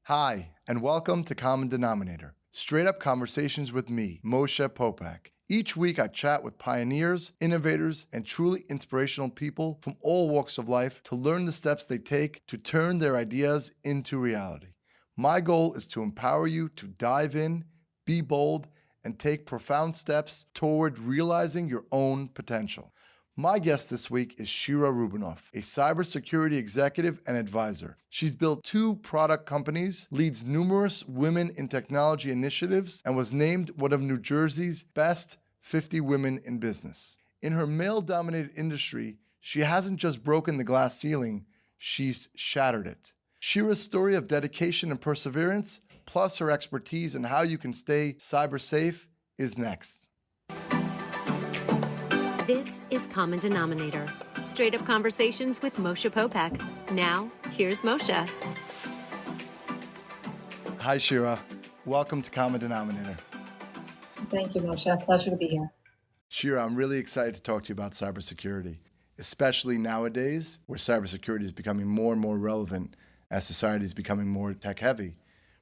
Hi, and welcome to Common Denominator, straight up conversations with me, Moshe Popack. Each week I chat with pioneers, innovators, and truly inspirational people from all walks of life to learn the steps they take to turn their ideas into reality. My goal is to empower you to dive in, be bold, and take profound steps toward realizing your own potential. My guest this week is Shira Rubinoff, a cybersecurity executive and advisor. She's built 2 product companies, leads numerous women in technology initiatives, and was named one of New Jersey's best 50 women in business. In her male-dominated industry, she hasn't just broken the glass ceiling, she's shattered it. Shira's story of dedication and perseverance, plus her expertise in how you can stay cyber safe, is next. This is Common Denominator, straight up conversations with Moshe Popack. Now, here's Moshe. Hi, Shira. Welcome to Common Denominator. Thank you, Moshe. Pleasure to be here. Shira, I'm really excited to talk to you about cybersecurity, especially nowadays where cybersecurity is becoming more and more relevant as society is becoming more tech-heavy.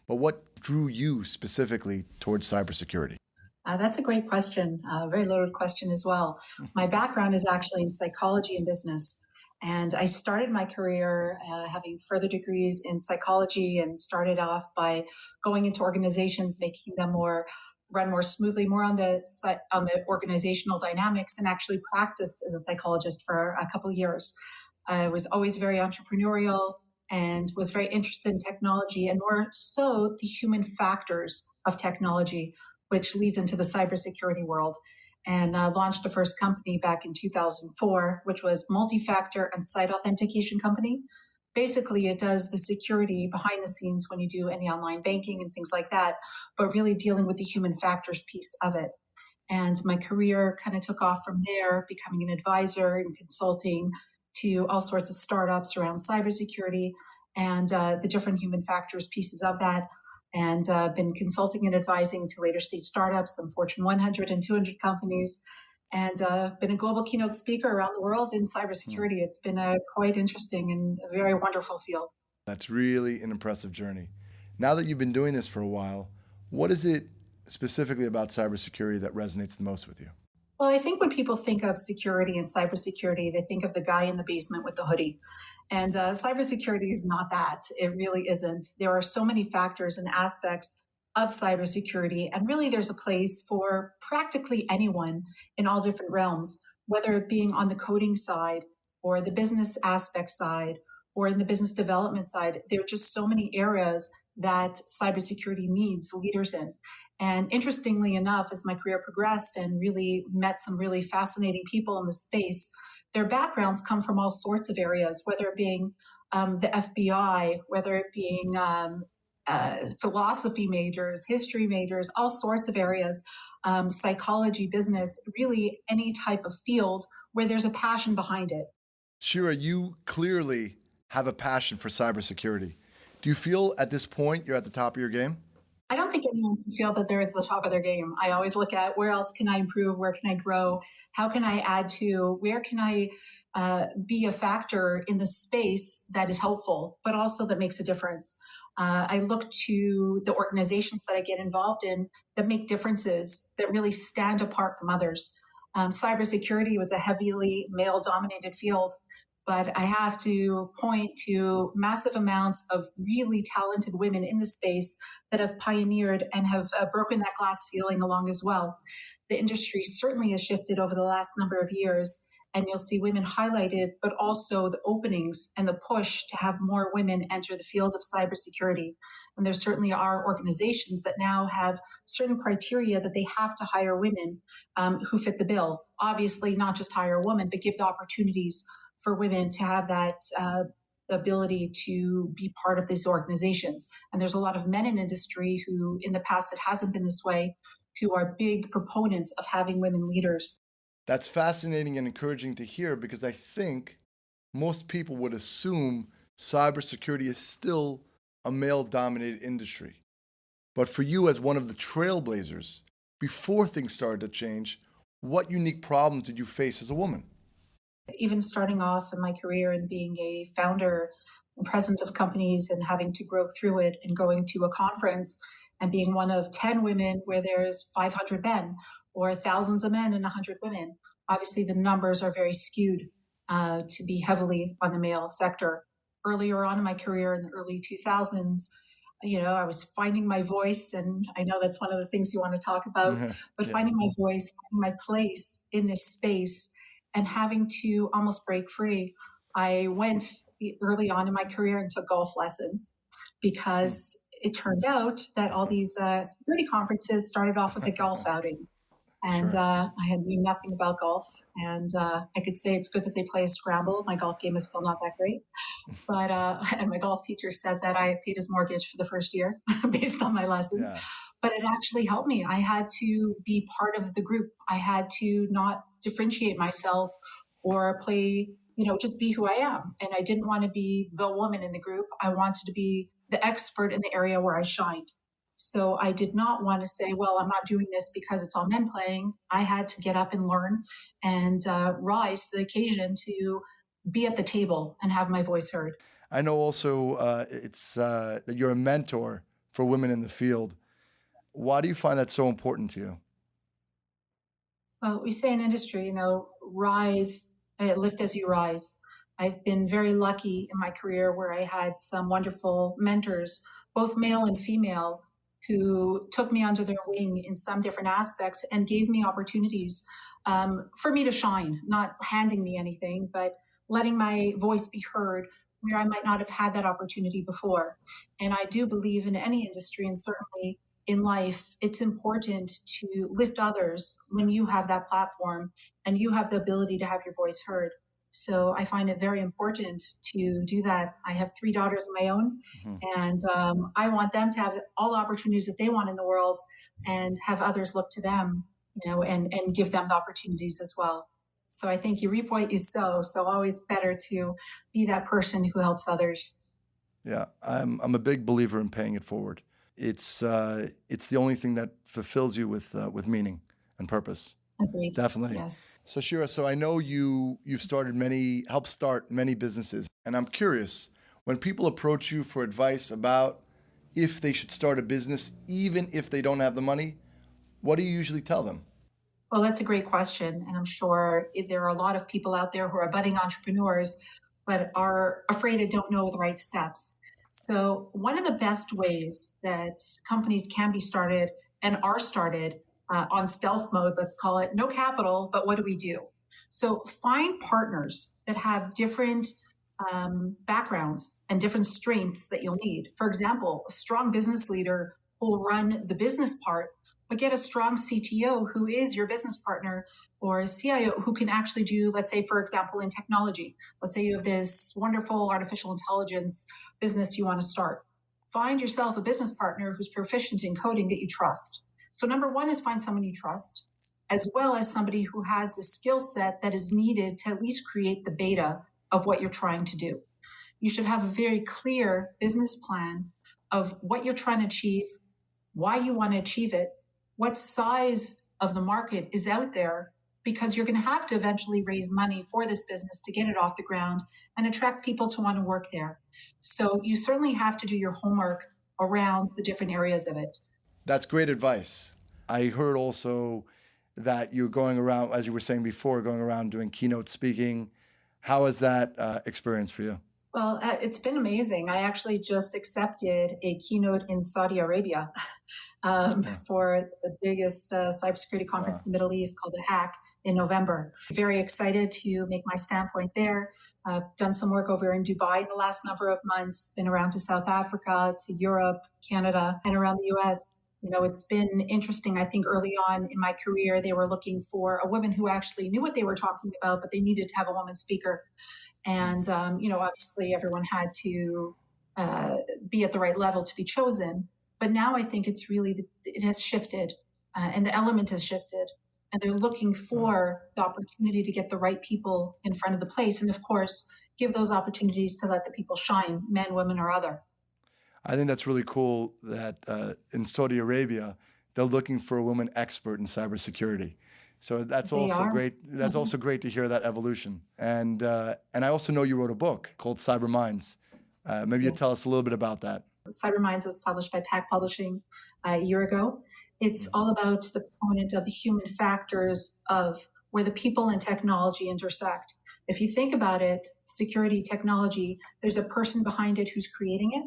But what drew you specifically towards cybersecurity? That's a great question, a very loaded question as well. My background is actually in psychology and business. And I started my career having further degrees in psychology and started off by going into organizations, making them run more smoothly, more on the organizational dynamics, and actually practiced as a psychologist for a couple of years. I was always very entrepreneurial and was very interested in technology and more so the human factors of technology, which leads into the cybersecurity world, and launched the first company back in 2004, which was multi-factor and site authentication company. Basically, it does the security behind the scenes when you do any online banking and things like that, but really dealing with the human factors piece of it. And my career kind of took off from there, becoming an advisor and consulting to all sorts of startups around cybersecurity and the different human factors pieces of that. And been consulting and advising to later stage startups, some Fortune 100 and 200 companies, and been a global keynote speaker around the world in cybersecurity. It's been a quite interesting and a very wonderful field. That's really an impressive journey. Now that you've been doing this for a while, what is it specifically about cybersecurity that resonates the most with you? Well, I think when people think of security and cybersecurity, they think of the guy in the basement with the hoodie. And cybersecurity is not that. It really isn't. There are so many factors and aspects of cybersecurity, and really there's a place for practically anyone in all different realms, whether it being on the coding side or the business aspect side or in the business development side. There are just so many areas that cybersecurity needs leaders in. And interestingly enough, as my career progressed and really met some really fascinating people in the space, their backgrounds come from all sorts of areas, whether it being the FBI, whether it being philosophy majors, history majors, all sorts of areas, psychology, business, really any type of field where there's a passion behind it. Shira, you clearly have a passion for cybersecurity. Do you feel at this point you're at the top of your game? I don't think anyone can feel that they're at the top of their game. I always look at where else can I improve? Where can I grow? How can I add to? Where can I be a factor in the space that is helpful, but also that makes a difference? I look to the organizations that I get involved in that make differences, that really stand apart from others. Cybersecurity was a heavily male-dominated field, but I have to point to massive amounts of really talented women in the space that have pioneered and have broken that glass ceiling along as well. The industry certainly has shifted over the last number of years, and you'll see women highlighted, but also the openings and the push to have more women enter the field of cybersecurity. And there certainly are organizations that now have certain criteria that they have to hire women who fit the bill. Obviously, not just hire a woman, but give the opportunities for women to have that ability to be part of these organizations. And there's a lot of men in industry who, in the past, it hasn't been this way, who are big proponents of having women leaders. That's fascinating and encouraging to hear because I think most people would assume cybersecurity is still a male-dominated industry. But for you as one of the trailblazers, before things started to change, what unique problems did you face as a woman? Even starting off in my career and being a founder president of companies and having to grow through it and going to a conference and being one of 10 women where there's 500 men or thousands of men and 100 women. Obviously, the numbers are very skewed to be heavily on the male sector. Earlier on in my career in the early 2000s, I was finding my voice, and I know that's one of the things you want to talk about, but Yeah. finding my voice, finding my place in this space, and having to almost break free. I went early on in my career and took golf lessons because it turned out that all these security conferences started off with a golf outing. And Sure. I knew nothing about golf. And I could say it's good that they play a scramble. My golf game is still not that great. But and my golf teacher said that I paid his mortgage for the first year based on my lessons. Yeah. But it actually helped me. I had to be part of the group. I had to not differentiate myself or play, just be who I am. And I didn't want to be the woman in the group. I wanted to be the expert in the area where I shined. So I did not want to say, well, I'm not doing this because it's all men playing. I had to get up and learn and rise to the occasion to be at the table and have my voice heard. I know also it's that you're a mentor for women in the field. Why do you find that so important to you? Well, we say in industry, rise, lift as you rise. I've been very lucky in my career where I had some wonderful mentors, both male and female, who took me under their wing in some different aspects and gave me opportunities for me to shine, not handing me anything, but letting my voice be heard where I might not have had that opportunity before. And I do believe in any industry, and certainly in life, it's important to lift others when you have that platform and you have the ability to have your voice heard. So I find it very important to do that. I have 3 daughters of my own, and I want them to have all the opportunities that they want in the world and have others look to them, and give them the opportunities as well. So I think you reap what you sow. So always better to be that person who helps others. Yeah, I'm a big believer in paying it forward. It's the only thing that fulfills you with meaning and purpose. Agreed. Definitely. Yes. So Shira, so I know you've helped start many businesses, and I'm curious, when people approach you for advice about if they should start a business, even if they don't have the money, what do you usually tell them? Well, that's a great question. And I'm sure there are a lot of people out there who are budding entrepreneurs, but are afraid and don't know the right steps. So, one of the best ways that companies can be started and are started on stealth mode, let's call it no capital, but what do we do? So, find partners that have different backgrounds and different strengths that you'll need. For example, a strong business leader will run the business part, but get a strong CTO who is your business partner, or a CIO who can actually do, let's say, for example, in technology. Let's say you have this wonderful artificial intelligence business you want to start. Find yourself a business partner who's proficient in coding that you trust. So number one is find someone you trust, as well as somebody who has the skill set that is needed to at least create the beta of what you're trying to do. You should have a very clear business plan of what you're trying to achieve, why you want to achieve it, what size of the market is out there, because you're going to have to eventually raise money for this business to get it off the ground and attract people to want to work there. So you certainly have to do your homework around the different areas of it. That's great advice. I heard also that you're going around, as you were saying before, going around doing keynote speaking. How is that experience for you? Well, it's been amazing. I actually just accepted a keynote in Saudi Arabia for the biggest cybersecurity conference in the Middle East called the Hack in November. Very excited to make my standpoint there. I've done some work over in Dubai in the last number of months, been around to South Africa, to Europe, Canada, and around the US. It's been interesting. I think early on in my career, they were looking for a woman who actually knew what they were talking about, but they needed to have a woman speaker. And, obviously everyone had to be at the right level to be chosen. But now I think it has shifted and the element has shifted. And they're looking for the opportunity to get the right people in front of the place. And of course, give those opportunities to let the people shine, men, women, or other. I think that's really cool that in Saudi Arabia, they're looking for a woman expert in cybersecurity. So that's also great. That's also great to hear that evolution. And I also know you wrote a book called Cyber Minds. Maybe you tell Yes. us a little bit about that. Cyber Minds was published by Pack Publishing a year ago. It's Mhm. all about the component of the human factors of where the people and technology intersect. If you think about it, security technology, there's a person behind it who's creating it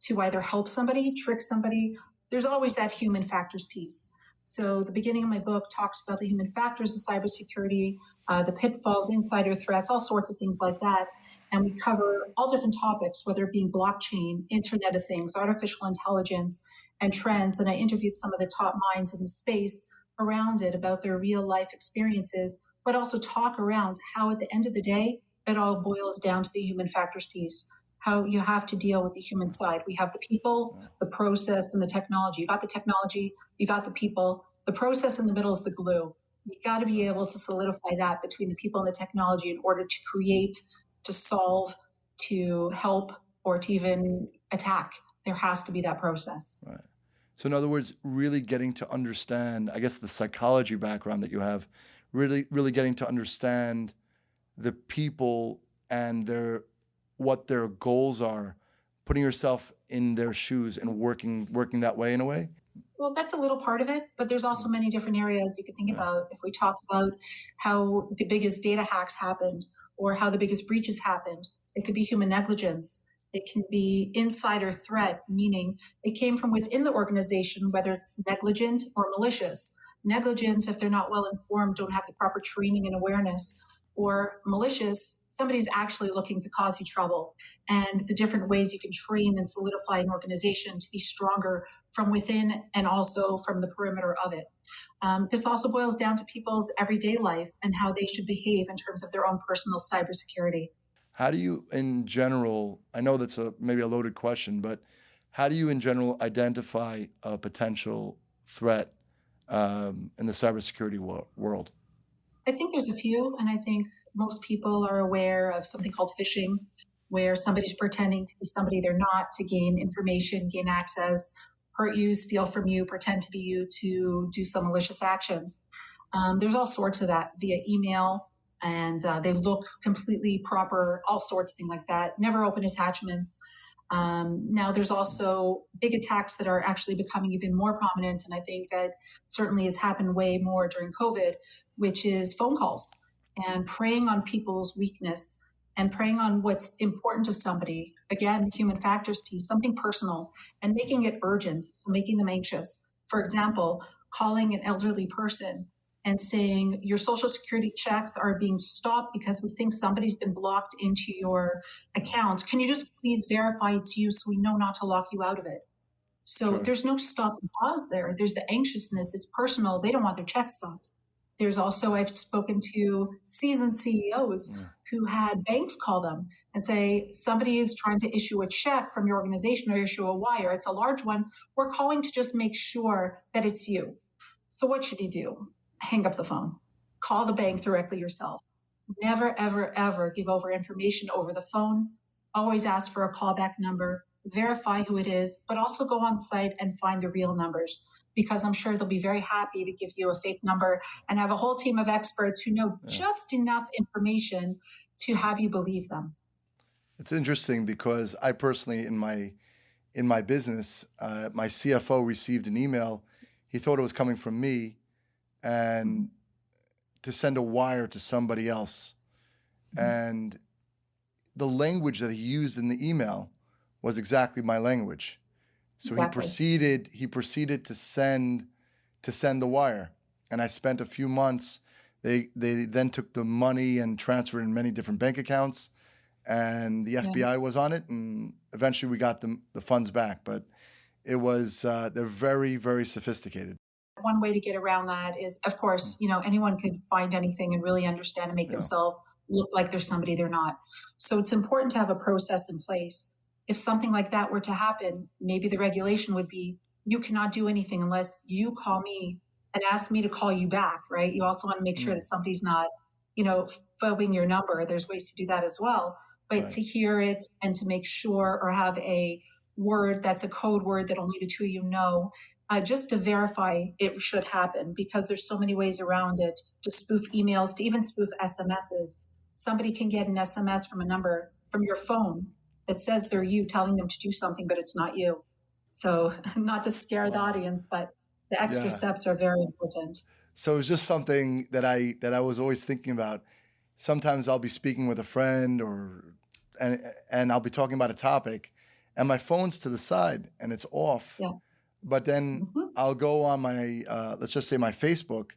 to either help somebody, trick somebody. There's always that human factors piece. So the beginning of my book talks about the human factors of cybersecurity, the pitfalls, insider threats, all sorts of things like that. And we cover all different topics, whether it being blockchain, Internet of Things, artificial intelligence, and trends. And I interviewed some of the top minds in the space around it about their real life experiences, but also talk around how, at the end of the day, it all boils down to the human factors piece. How you have to deal with the human side. We have the people, the process, and the technology. You got the technology, you got the people. The process in the middle is the glue. You got to be able to solidify that between the people and the technology in order to create, to solve, to help, or to even attack. There has to be that process. Right. So in other words, really getting to understand, I guess, the psychology background that you have, really getting to understand the people and what their goals are, putting yourself in their shoes and working that way in a way. Well, that's a little part of it, but there's also many different areas you can think Yeah. about. If we talk about how the biggest data hacks happened or how the biggest breaches happened, it could be human negligence. It can be insider threat, meaning it came from within the organization, whether it's negligent or malicious. Negligent, if they're not well informed, don't have the proper training and awareness, or malicious, somebody's actually looking to cause you trouble. And the different ways you can train and solidify an organization to be stronger from within and also from the perimeter of it. This also boils down to people's everyday life and how they should behave in terms of their own personal cybersecurity. How do you, in general, I know that's maybe a loaded question, but how do you, in general, identify a potential threat in the cybersecurity world? I think there's a few, and I think most people are aware of something called phishing, where somebody's pretending to be somebody they're not to gain information, gain access, hurt you, steal from you, pretend to be you to do some malicious actions. There's all sorts of that via email, and they look completely proper, all sorts of things like that. Never open attachments. Now, there's also big attacks that are actually becoming even more prominent, and I think that certainly has happened way more during COVID, which is phone calls and preying on people's weakness and preying on what's important to somebody. Again, the human factors piece, something personal, and making it urgent, so making them anxious. For example, calling an elderly person and saying your social security checks are being stopped because we think somebody's been blocked into your account. Can you just please verify it's you so we know not to lock you out of it? So Sure. there's no stop and pause there. There's the anxiousness. It's personal. They don't want their checks stopped. There's also, I've spoken to seasoned CEOs Yeah. who had banks call them and say, somebody is trying to issue a check from your organization or issue a wire. It's a large one. We're calling to just make sure that it's you. So what should you do? Hang up the phone. Call the bank directly yourself. Never, ever, ever give over information over the phone. Always ask for a callback number, verify who it is, but also go on site and find the real numbers because I'm sure they'll be very happy to give you a fake number and have a whole team of experts who know Yeah. just enough information to have you believe them. It's interesting because I personally, in my business, my CFO received an email. He thought it was coming from me, and to send a wire to somebody else. And the language that he used in the email was exactly my language. So Exactly. he proceeded to send the wire. And I spent a few months. They then took the money and transferred in many different bank accounts, and the Yeah. FBI was on it, and eventually we got the funds back. But it was they're very, very sophisticated. One way to get around that is, of course, anyone could find anything and really understand and make Yeah. themselves look like they're somebody they're not. So it's important to have a process in place. If something like that were to happen, maybe the regulation would be you cannot do anything unless you call me and ask me to call you back, right? You also want to make sure that somebody's not, phobing your number. There's ways to do that as well. But Right. to hear it and to make sure or have a word that's a code word that only the two of you know, just to verify it should happen because there's so many ways around it to spoof emails, to even spoof SMSs. Somebody can get an SMS from a number from your phone that says they're you telling them to do something, but it's not you. So not to scare the Wow. audience, but the extra Yeah. steps are very important. So it's just something that I was always thinking about. Sometimes I'll be speaking with a friend and I'll be talking about a topic and my phone's to the side and it's off. Yeah. But then Mhm. I'll go on my let's just say my Facebook,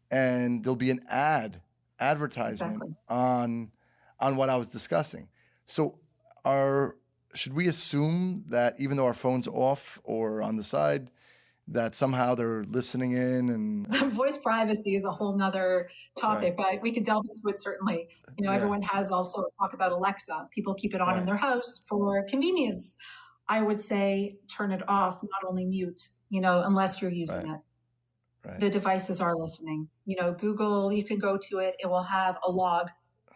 and there'll be an advertisement Exactly. on what I was discussing. So should we assume that even though our phone's off or on the side, that somehow they're listening in and Voice privacy is a whole nother topic, right. but we could delve into it certainly. Yeah. Everyone has also talk about Alexa. People keep it on in Right. their house for convenience. I would say turn it off, not only mute, unless you're using Right. it. Right. The devices are listening. Google, you can go to it. It will have a log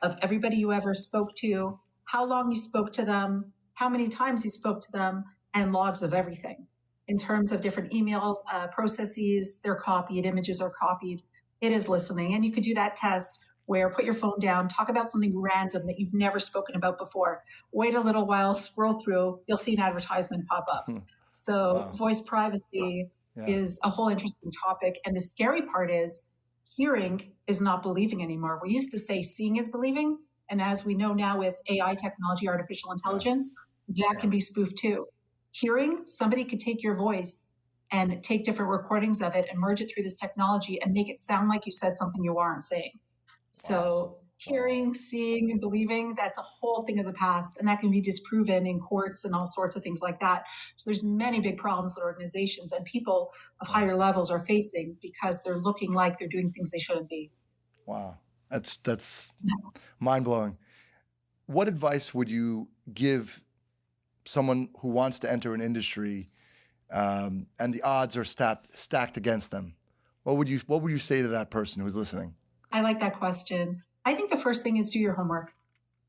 of everybody you ever spoke to, how long you spoke to them, how many times you spoke to them, and logs of everything. In terms of different email processes, they're copied, images are copied. It is listening. And you could do that test where put your phone down, talk about something random that you've never spoken about before. Wait a little while, scroll through, you'll see an advertisement pop up. So Wow. voice privacy Yeah. is a whole interesting topic. And the scary part is hearing is not believing anymore. We used to say seeing is believing. And as we know now with AI technology, artificial intelligence, that can be spoofed too. Hearing, somebody could take your voice and take different recordings of it and merge it through this technology and make it sound like you said something you aren't saying. So hearing, seeing, and believing, that's a whole thing of the past. And that can be disproven in courts and all sorts of things like that. So there's many big problems that organizations and people of higher levels are facing because they're looking like they're doing things they shouldn't be. Wow. That's mind-blowing. What advice would you give someone who wants to enter an industry and the odds are stacked against them? What would you say to that person who's listening? I like that question. I think the first thing is do your homework.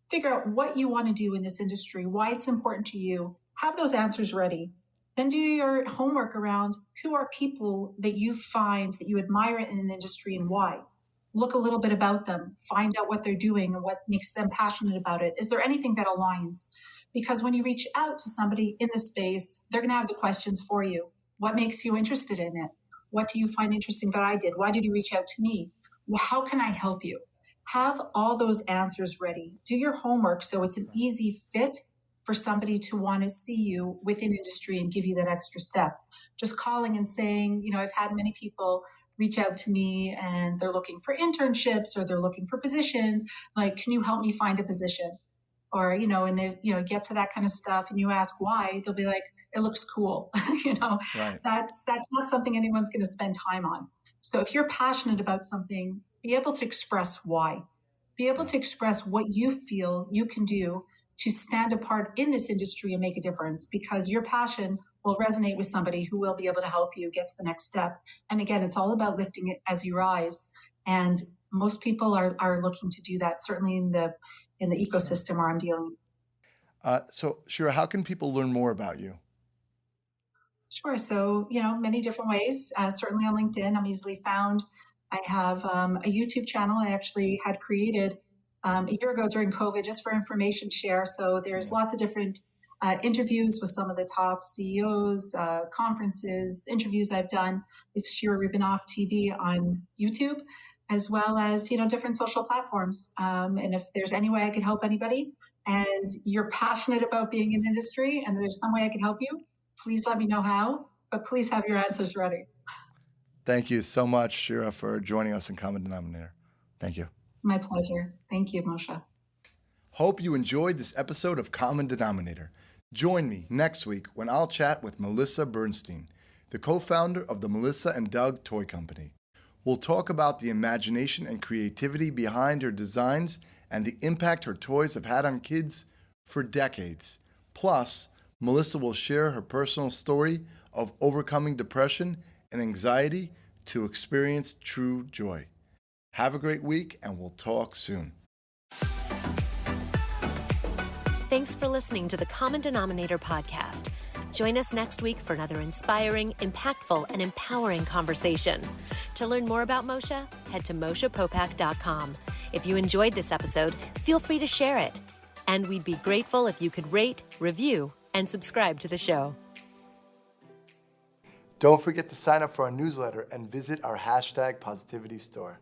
Figure out what you want to do in this industry, why it's important to you. Have those answers ready. Then do your homework around who are people that you find that you admire in an industry and why. Look a little bit about them, find out what they're doing and what makes them passionate about it. Is there anything that aligns? Because when you reach out to somebody in the space, they're going to have the questions for you. What makes you interested in it? What do you find interesting that I did? Why did you reach out to me? Well, how can I help you? Have all those answers ready. Do your homework so it's an easy fit for somebody to want to see you within industry and give you that extra step. Just calling and saying, I've had many people reach out to me and they're looking for internships or they're looking for positions. Like, can you help me find a position? Or, and they, get to that kind of stuff and you ask why, they'll be like, it looks cool. Right. That's not something anyone's going to spend time on. So if you're passionate about something, be able to express why. Be able to express what you feel you can do to stand apart in this industry and make a difference, because your passion will resonate with somebody who will be able to help you get to the next step. And again, it's all about lifting it as you rise. And most people are looking to do that, certainly in the ecosystem where I'm dealing. So Shira, how can people learn more about you? Sure. So, many different ways. Certainly on LinkedIn, I'm easily found. I have a YouTube channel I actually had created a year ago during COVID just for information share. So there's lots of different interviews with some of the top CEOs, conferences, interviews I've done. It's Shira Rubinoff TV on YouTube, as well as, different social platforms. And if there's any way I could help anybody and you're passionate about being in industry and there's some way I can help you, please let me know how, but please have your answers ready. Thank you so much, Shira, for joining us in Common Denominator. Thank you. My pleasure. Thank you, Moshe. Hope you enjoyed this episode of Common Denominator. Join me next week when I'll chat with Melissa Bernstein, the co-founder of the Melissa and Doug Toy Company. We'll talk about the imagination and creativity behind her designs and the impact her toys have had on kids for decades. Plus, Melissa will share her personal story of overcoming depression and anxiety to experience true joy. Have a great week, and we'll talk soon. Thanks for listening to the Common Denominator podcast. Join us next week for another inspiring, impactful, and empowering conversation. To learn more about Moshe, head to moshepopack.com. If you enjoyed this episode, feel free to share it. And we'd be grateful if you could rate, review, and subscribe to the show. Don't forget to sign up for our newsletter and visit our #Positivity store.